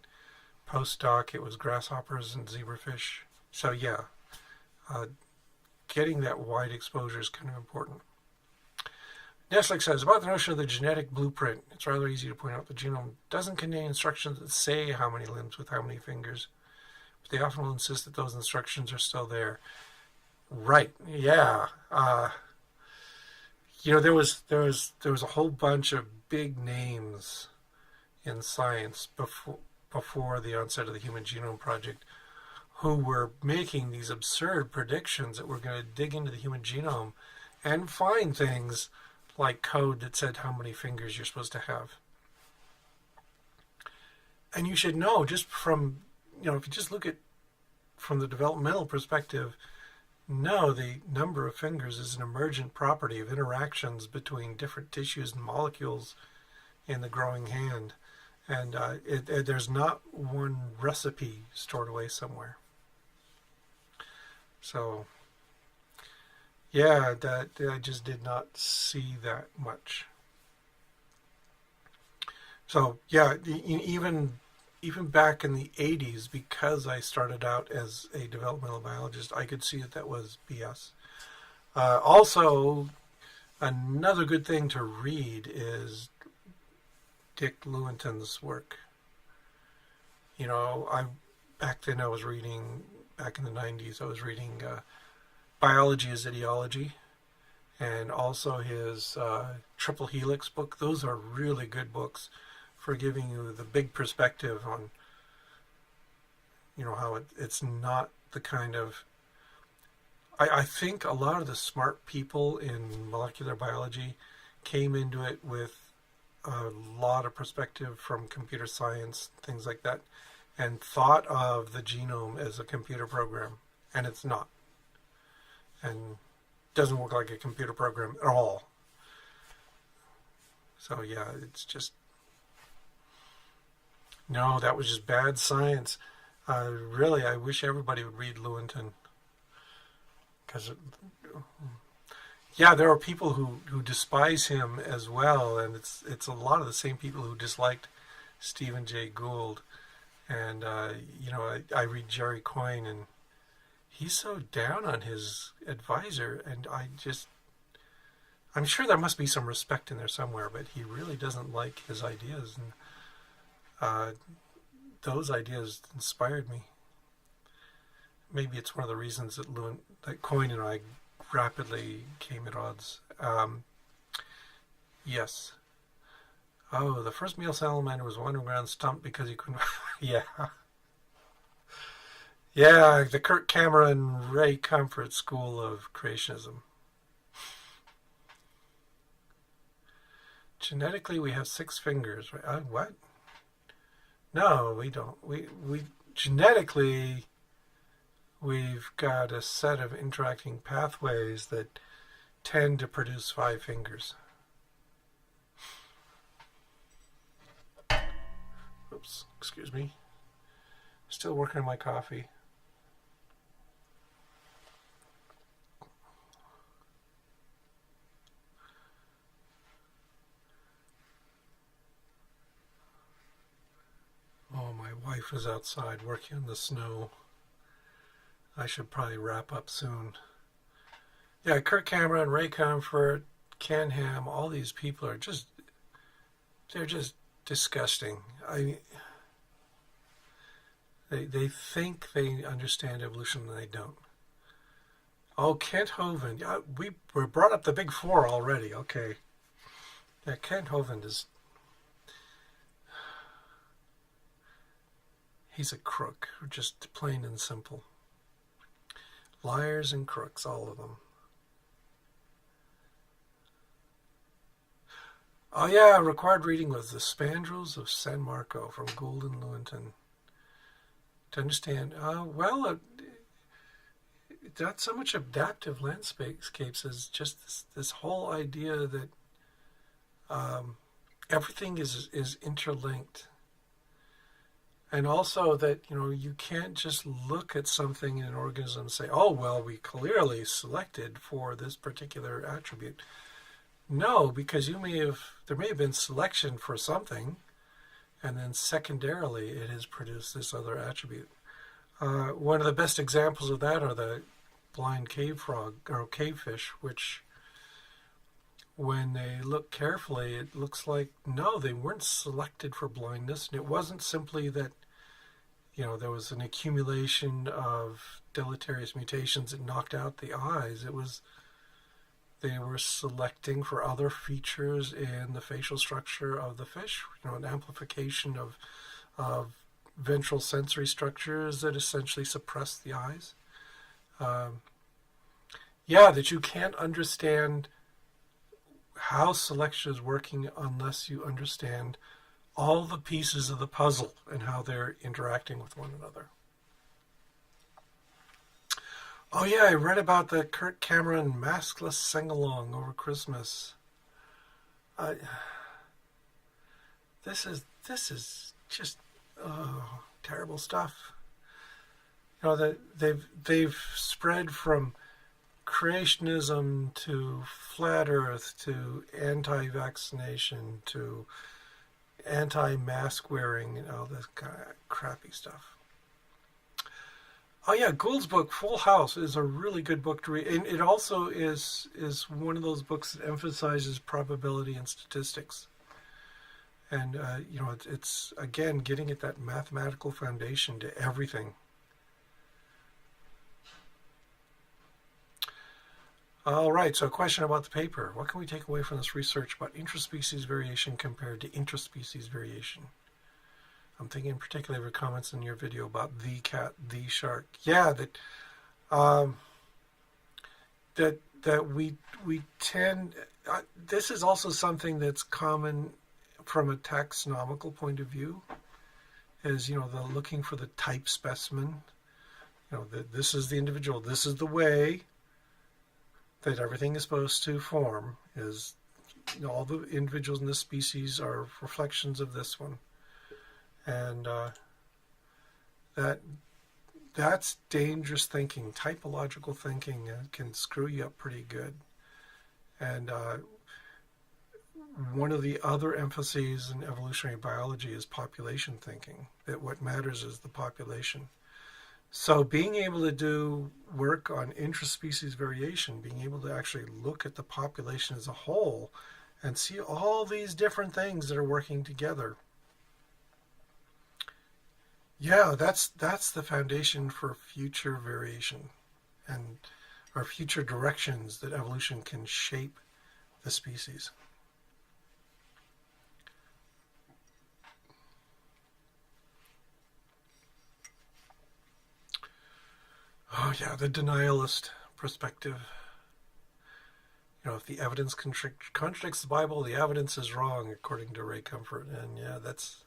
Speaker 1: postdoc it was grasshoppers and zebrafish. So yeah, getting that wide exposure is kind of important. Neslick says, about the notion of the genetic blueprint, it's rather easy to point out the genome doesn't contain instructions that say how many limbs with how many fingers, but they often will insist that those instructions are still there. Right, yeah. There was a whole bunch of big names in science before the onset of the Human Genome Project who were making these absurd predictions that we're going to dig into the human genome and find things like code that said how many fingers you're supposed to have. And you should know, just from, if you just look at from the developmental perspective, no, the number of fingers is an emergent property of interactions between different tissues and molecules in the growing hand. And there's not one recipe stored away somewhere. So, yeah, I just did not see that much. So, yeah, even even back in the 80s, because I started out as a developmental biologist, I could see that that was BS. Also, another good thing to read is Dick Lewontin's work. You know, back then I was reading, back in the 90s, I was reading Biology is Ideology, and also his Triple Helix book. Those are really good books for giving you the big perspective on, you know, how it's not the kind of... I think a lot of the smart people in molecular biology came into it with a lot of perspective from computer science, things like that, and thought of the genome as a computer program, and it's not. And doesn't work like a computer program at all. So yeah, it's just... No, that was just bad science. Really, I wish everybody would read Lewontin. Because, yeah, there are people who despise him as well, and it's a lot of the same people who disliked Stephen Jay Gould. And, you know, I read Jerry Coyne, and he's so down on his advisor, and I'm sure there must be some respect in there somewhere, but he really doesn't like his ideas, and those ideas inspired me. Maybe it's one of the reasons that Coyne and I rapidly came at odds. Yes. Oh, the first male salamander was wandering around stumped because he couldn't... Yeah. Yeah, the Kirk Cameron Ray Comfort School of Creationism. Genetically, we have 6 fingers. Right? What? No, we don't. We genetically, we've got a set of interacting pathways that tend to produce 5 fingers. Oops, excuse me. Still working on my coffee. Oh, my wife is outside working in the snow. I should probably wrap up soon. Yeah, Kirk Cameron, Ray Comfort, Ken Ham, all these people are they're just disgusting. They think they understand evolution and they don't. Oh, Kent Hovind. Yeah, we brought up the big 4 already. Okay. Yeah, Kent Hovind is... He's a crook, just plain and simple. Liars and crooks, all of them. Oh yeah, required reading was The Spandrels of San Marco from Gould and Lewontin. To understand, not so much adaptive landscapes as just this whole idea that everything is interlinked. And also that, you know, you can't just look at something in an organism and say, oh, well, we clearly selected for this particular attribute. No, because there may have been selection for something, and then secondarily it has produced this other attribute. One of the best examples of that are the blind cave frog, or cave fish, which when they look carefully, it looks like, no, they weren't selected for blindness. And it wasn't simply that, you know, there was an accumulation of deleterious mutations that knocked out the eyes. It was, they were selecting for other features in the facial structure of the fish, you know, an amplification of ventral sensory structures that essentially suppress the eyes. That you can't understand how selection is working unless you understand all the pieces of the puzzle and how they're interacting with one another. Oh yeah, I read about the Kirk Cameron maskless sing-along over Christmas. This is just terrible stuff. You know, that they've spread from creationism to flat Earth to anti-vaccination to anti-mask wearing and all this kind of crappy stuff. Oh yeah, Gould's book Full House is a really good book to read, and it also is one of those books that emphasizes probability and statistics. And it's again getting at that mathematical foundation to everything. All right, so a question about the paper. What can we take away from this research about interspecies variation compared to interspecies variation? I'm thinking in particular of your comments in your video about the cat, the shark. Yeah, that we tend. This is also something that's common from a taxonomical point of view. Is the looking for the type specimen. This is the individual. This is the way that everything is supposed to form. Is all the individuals in this species are reflections of this one. And that's dangerous thinking. Typological thinking can screw you up pretty good. And one of the other emphases in evolutionary biology is population thinking, that what matters is the population. So being able to do work on interspecies variation, being able to actually look at the population as a whole and see all these different things that are working together. Yeah, that's the foundation for future variation and our future directions that evolution can shape the species. Oh yeah, the denialist perspective. If the evidence contradicts the Bible, the evidence is wrong, according to Ray Comfort. And yeah, that's.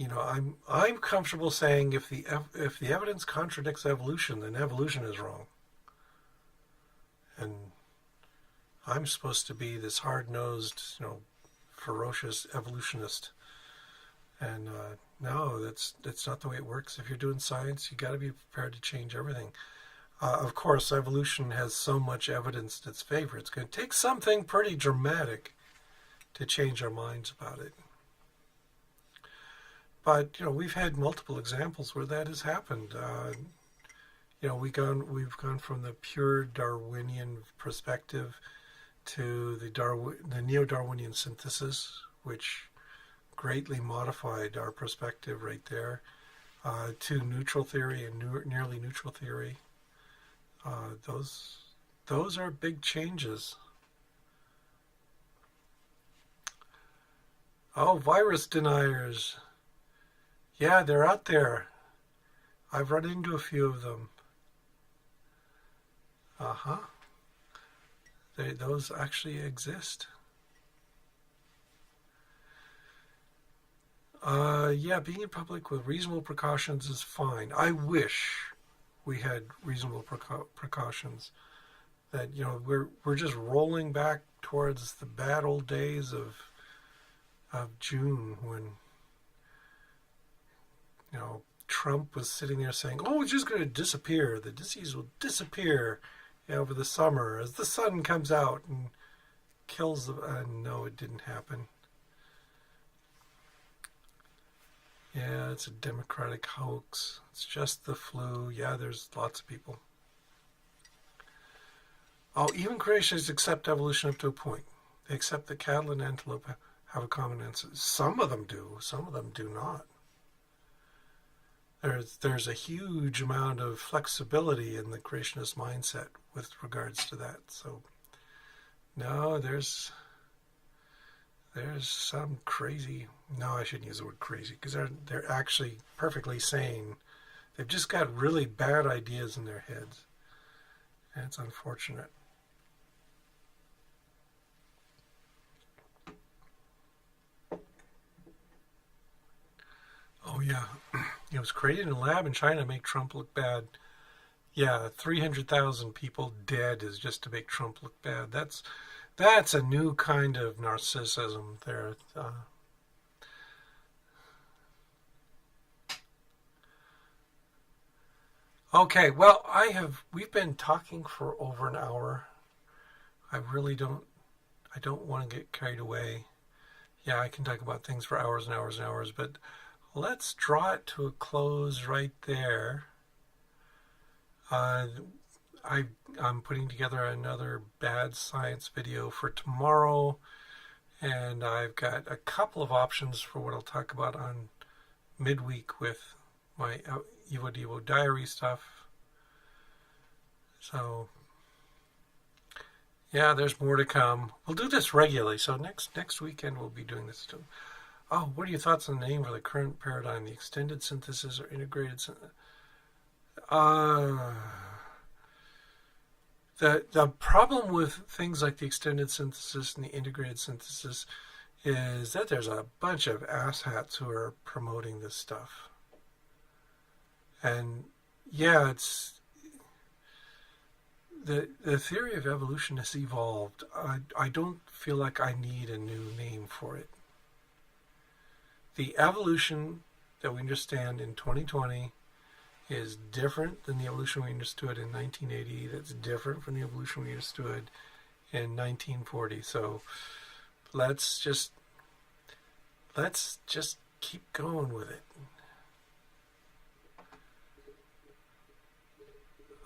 Speaker 1: I'm comfortable saying if the evidence contradicts evolution, then evolution is wrong. And I'm supposed to be this hard-nosed, ferocious evolutionist. And no, that's not the way it works. If you're doing science, you got to be prepared to change everything. Of course, evolution has so much evidence in its favor. It's going to take something pretty dramatic to change our minds about it. But we've had multiple examples where that has happened. We've gone from the pure Darwinian perspective to the neo-Darwinian synthesis, which greatly modified our perspective right there, to neutral theory and nearly neutral theory. Those are big changes. Oh, virus deniers. Yeah, they're out there. I've run into a few of them. Those actually exist. Yeah, being in public with reasonable precautions is fine. I wish we had reasonable precautions. That we're just rolling back towards the bad old days of June when Trump was sitting there saying, "Oh, it's just going to disappear. The disease will disappear over the summer as the sun comes out and kills the." No, it didn't happen. Yeah, it's a Democratic hoax. It's just the flu. Yeah, there's lots of people. Oh, even creationists accept evolution up to a point. They accept that cattle and antelope have a common ancestor. Some of them do. Some of them do not. There's a huge amount of flexibility in the creationist mindset with regards to that. So, no, there's some crazy. No, I shouldn't use the word crazy because they're actually perfectly sane. They've just got really bad ideas in their heads, and it's unfortunate. Oh yeah, it was created in a lab in China to make Trump look bad. Yeah, 300,000 people dead is just to make Trump look bad. That's a new kind of narcissism there. Okay, well, we've been talking for over an hour. I don't want to get carried away. Yeah, I can talk about things for hours and hours and hours, but let's draw it to a close right there. Uh, I'm putting together another bad science video for tomorrow, and I've got a couple of options for what I'll talk about on midweek with my Evo Devo diary stuff. So yeah, there's more to come. We'll do this regularly. So next weekend we'll be doing this too. Oh, what are your thoughts on the name for the current paradigm? The extended synthesis or integrated synthesis? The problem with things like the extended synthesis and the integrated synthesis is that there's a bunch of asshats who are promoting this stuff. And yeah, it's the theory of evolution has evolved. I don't feel like I need a new name for it. The evolution that we understand in 2020 is different than the evolution we understood in 1980. That's different from the evolution we understood in 1940. So let's just keep going with it.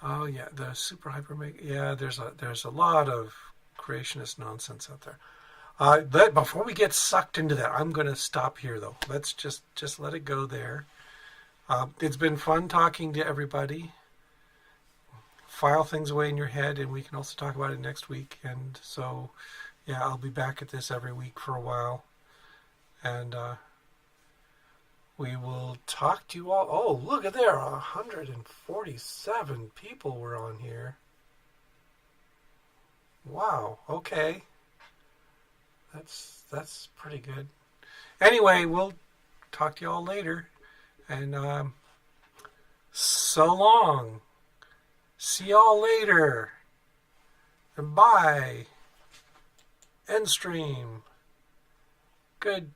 Speaker 1: Oh yeah, the super hyper mega. Yeah, there's a lot of creationist nonsense out there. But before we get sucked into that, I'm going to stop here though. Let's just let it go there. It's been fun talking to everybody. File things away in your head, and we can also talk about it next week. And so, yeah, I'll be back at this every week for a while, and we will talk to you all. Oh, look at there, 147 people were on here. Wow. Okay. That's pretty good. Anyway, we'll talk to you all later. And so long. See y'all later. And bye. End stream. Good.